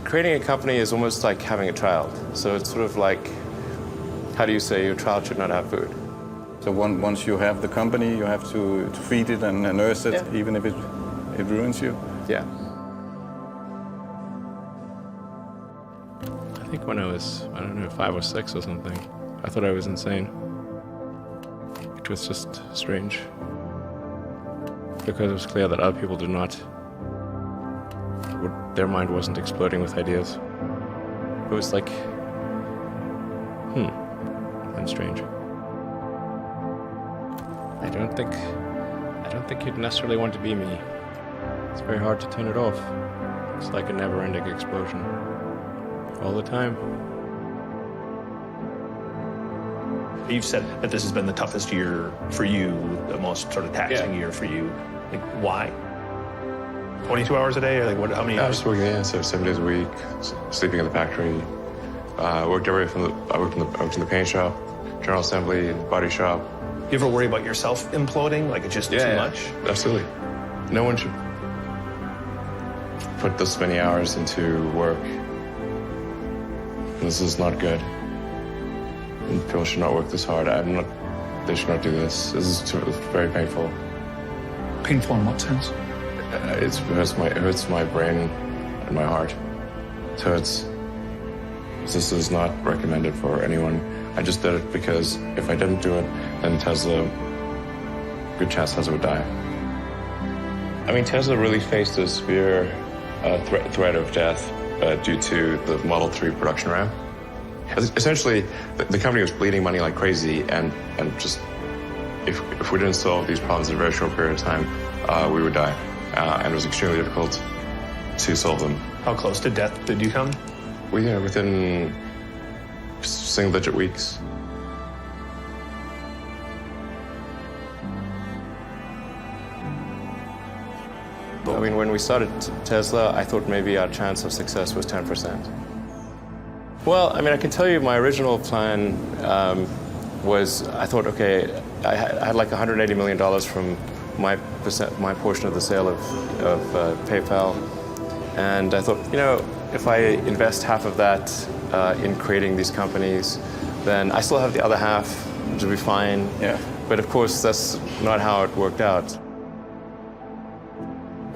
creating a company is almost like having a child. So it's sort of like, how do you say your child should not have food? So once you have the company, you have to feed it and nurse it, Yeah. even if it ruins you? Yeah. I think when I was, 5 or 6 or something, I thought I was insane. It was just strange. Because it was clear that other people did not, their mind wasn't exploding with ideas. It was like, and strange. I don't think you'd necessarily want to be me. It's very hard to turn it off. It's like a never-ending explosion. All the time. You've said that this has been the toughest year for you, the most sort of taxing year for you. Like, why? 22 hours a day, or like what? How many I hours? was working, so 7 days a week, sleeping in the factory. I worked in the paint shop, general assembly, body shop. You ever worry about yourself imploding? Like it's just too much? Absolutely. No one should put this many hours into work. This is not good. And people should not work this hard. They should not do this. It's very painful. Painful in what sense? It hurts my brain and my heart. So this is not recommended for anyone. I just did it because if I didn't do it, then good chance Tesla would die. I mean, Tesla really faced a severe threat of death due to the Model 3 production ramp. Essentially, the company was bleeding money like crazy, and just if we didn't solve these problems in a very short period of time, we would die. And it was extremely difficult to solve them. How close to death did you come? Within single-digit weeks. I mean, when we started Tesla, I thought maybe our chance of success was 10%. Well, I mean, I can tell you my original plan was, I thought, okay, I had like $180 million from my portion of the sale of PayPal. And I thought, if I invest half of that in creating these companies, then I still have the other half to be fine. Yeah. But of course, that's not how it worked out.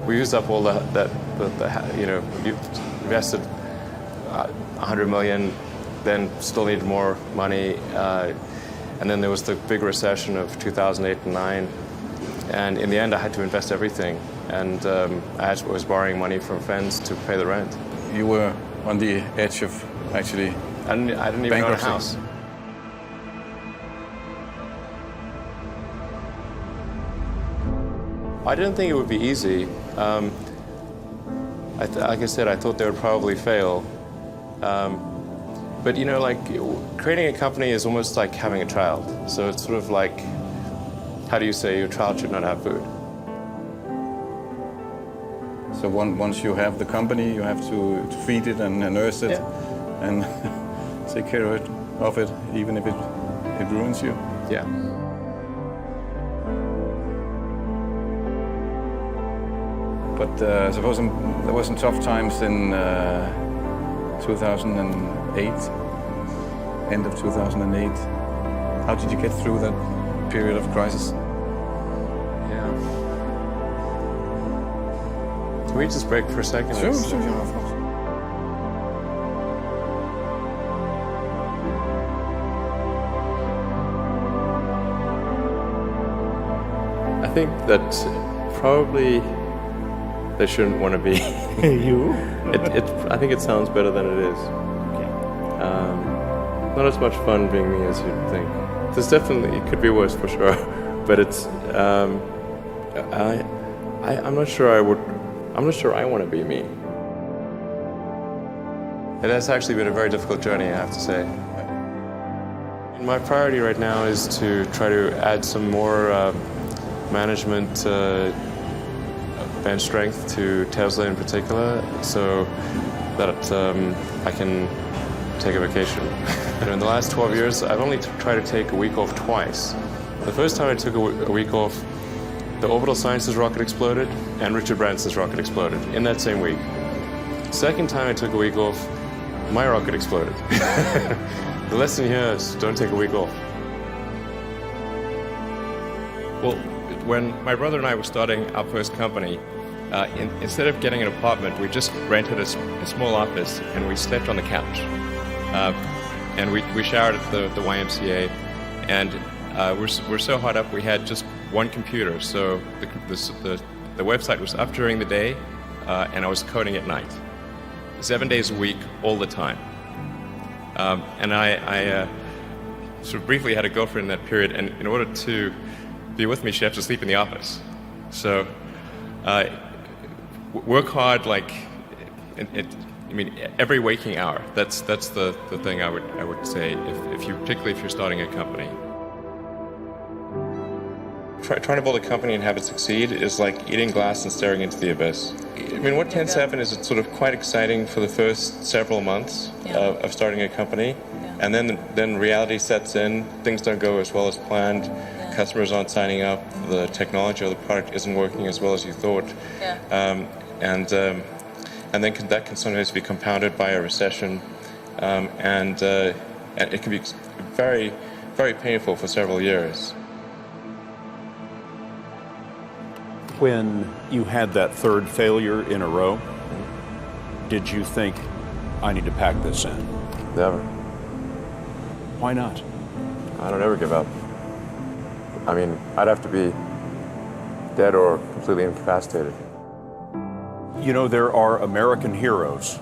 We used up all you invested 100 million, then still needed more money. And then there was the big recession of 2008 and 9. And in the end, I had to invest everything. And I was borrowing money from friends to pay the rent. You were on the edge of actually I didn't even own a house. I didn't think it would be easy. Like I said, I thought they would probably fail. But creating a company is almost like having a child. So it's sort of like, how do you say your child should not have food? So once you have the company, you have to feed it and nurse it and take care of it, even if it ruins you. Yeah. But suppose there were some tough times in 2008, end of 2008. How did you get through that period of crisis? Yeah. Can we just break for a second? Sure, of course. I think that probably they shouldn't want to be You? I think it sounds better than it is. Okay. Not as much fun being me as you'd think. There's definitely, it could be worse for sure, but it's, I'm not sure I want to be me. It has actually been a very difficult journey, I have to say. My priority right now is to try to add some more management bench strength to Tesla in particular, so that I can take a vacation. In the last 12 years, I've only tried to take a week off twice. The first time I took a week off, the Orbital Sciences rocket exploded and Richard Branson's rocket exploded in that same week. Second time I took a week off, my rocket exploded. The lesson here is don't take a week off. Well, when my brother and I were starting our first company, instead of getting an apartment, we just rented a small office and we slept on the couch. And we showered at the YMCA, and we're so hot up we had just one computer. So the website was up during the day, and I was coding at night, 7 days a week, all the time. And I sort of briefly had a girlfriend in that period, and in order to be with me, she had to sleep in the office. So work hard, like every waking hour. That's the thing I would say particularly if you're starting a company. Trying to build a company and have it succeed is like eating glass and staring into the abyss. I mean, what tends to happen is it's sort of quite exciting for the first several months of starting a company, and then reality sets in. Things don't go as well as planned. Customers aren't signing up. The technology or the product isn't working as well as you thought. And then that can sometimes be compounded by a recession, and it can be very, very painful for several years. When you had that third failure in a row, did you think, I need to pack this in? Never. Why not? I don't ever give up. I mean, I'd have to be dead or completely incapacitated. You know, there are American heroes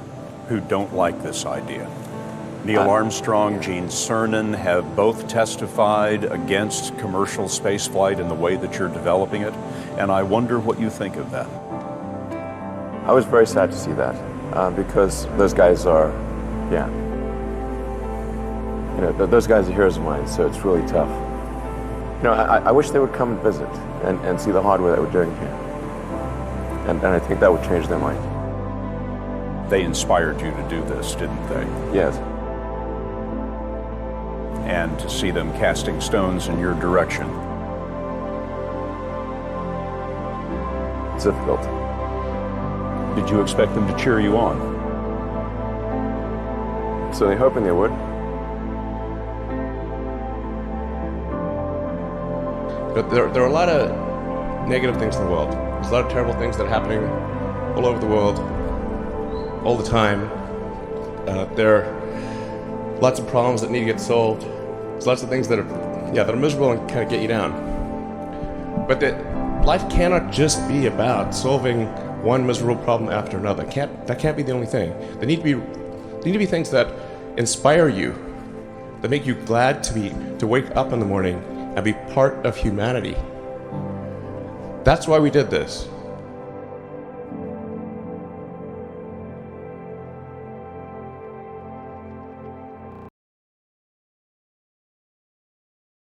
who don't like this idea. Neil Armstrong, Gene Cernan have both testified against commercial spaceflight in the way that you're developing it, and I wonder what you think of that. I was very sad to see that, because those guys are, those guys are heroes of mine, so it's really tough. You know, I wish they would come and visit and see the hardware that we're doing here. And I think that would change their mind. They inspired you to do this, didn't they? Yes. And to see them casting stones in your direction. It's difficult. Did you expect them to cheer you on? Certainly hoping they would. But there are a lot of negative things in the world. There's a lot of terrible things that are happening all over the world, all the time. There are lots of problems that need to get solved. There's lots of things that are miserable and kind of get you down. But life cannot just be about solving one miserable problem after another. That can't be the only thing. There need to be things that inspire you, that make you glad to wake up in the morning and be part of humanity. That's why we did this.